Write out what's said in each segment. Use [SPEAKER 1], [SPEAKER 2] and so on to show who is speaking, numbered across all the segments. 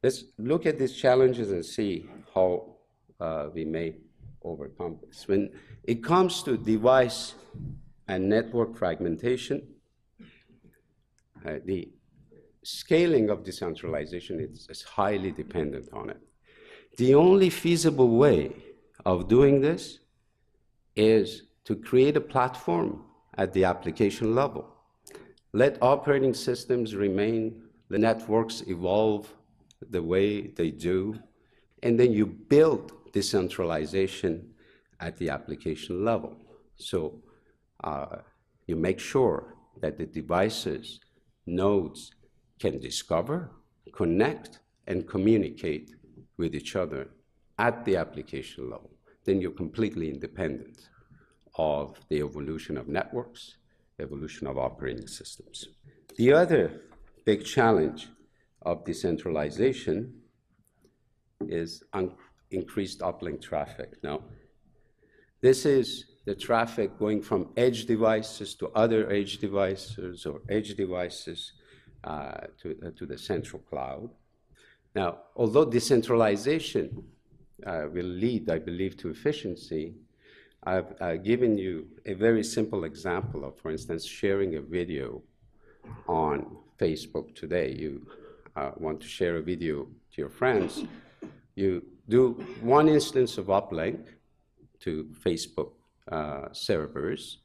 [SPEAKER 1] Let's look at these challenges and see how we may overcome this. When it comes to device and network fragmentation, the scaling of decentralization is highly dependent on it. The only feasible way of doing this is to create a platform at the application level. Let operating systems remain, the networks evolve the way they do, and then you build decentralization at the application level. So you make sure that the devices, nodes can discover, connect, and communicate with each other at the application level. Then you're completely independent of the evolution of networks, evolution of operating systems. The other big challenge of decentralization is increased uplink traffic. Now, this is the traffic going from edge devices to other edge devices or edge devices to the central cloud. Now, although decentralization will lead, I believe, to efficiency, I've given you a very simple example of, for instance, sharing a video on Facebook today. You want to share a video to your friends, you do one instance of uplink to Facebook servers,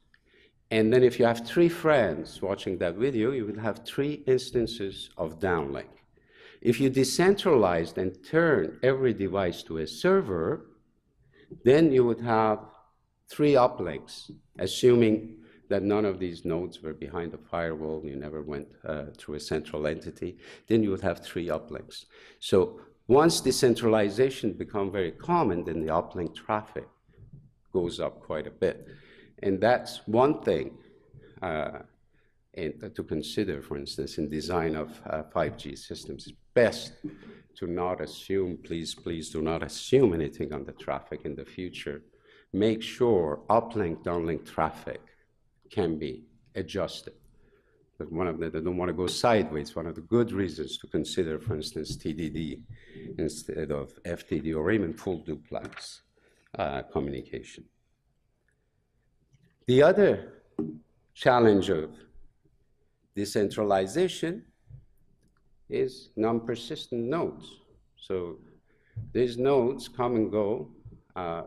[SPEAKER 1] and then if you have 3 friends watching that video, you will have 3 instances of downlink. If you decentralized and turn every device to a server, then you would have 3 uplinks, assuming that none of these nodes were behind a firewall, you never went through a central entity, then you would have 3 uplinks. So once decentralization becomes very common, then the uplink traffic goes up quite a bit. And that's one thing to consider, for instance, in design of 5G systems. It's best to not assume, please do not assume anything on the traffic in the future. Make sure uplink, downlink traffic can be adjusted. But one of them, they don't want to go sideways. One of the good reasons to consider, for instance, TDD instead of FDD or even full duplex communication. The other challenge of decentralization is non-persistent nodes. So these nodes come and go.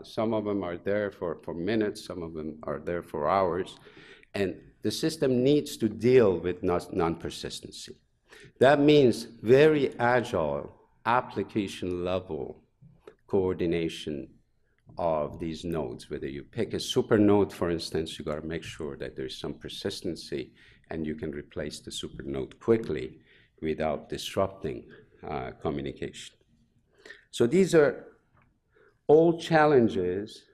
[SPEAKER 1] Some of them are there for minutes, some of them are there for hours, and the system needs to deal with non-persistency. That means very agile application level coordination of these nodes. Whether you pick a super node, for instance, you got to make sure that there's some persistency and you can replace the super node quickly without disrupting communication. So these are all challenges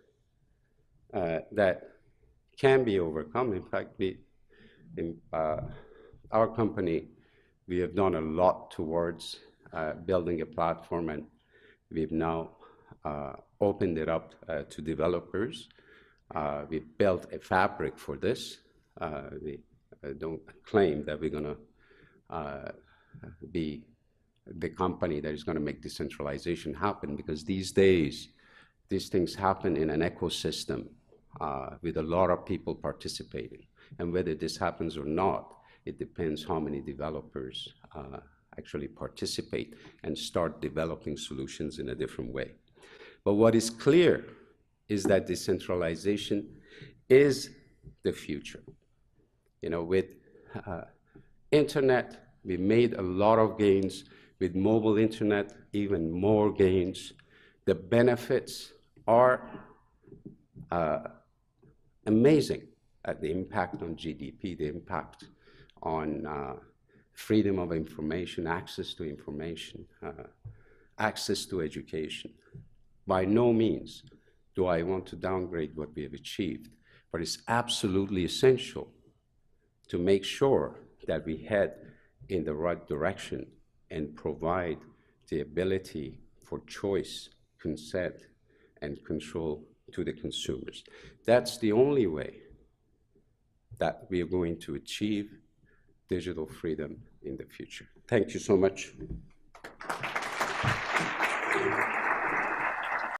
[SPEAKER 1] that can be overcome. In fact, in our company, we have done a lot towards building a platform, and we've now opened it up to developers. We built a fabric for this. We don't claim that we're going to be the company that is going to make decentralization happen, because these days, these things happen in an ecosystem with a lot of people participating. And whether this happens or not, it depends how many developers actually participate and start developing solutions in a different way. But what is clear is that decentralization is the future. You know, with internet, we made a lot of gains. With mobile internet, even more gains. The benefits are amazing. The impact on GDP, the impact on freedom of information, access to information, access to education. By no means do I want to downgrade what we have achieved, but it's absolutely essential to make sure that we head in the right direction and provide the ability for choice, consent, and control to the consumers. That's the only way that we are going to achieve digital freedom in the future. Thank you so much.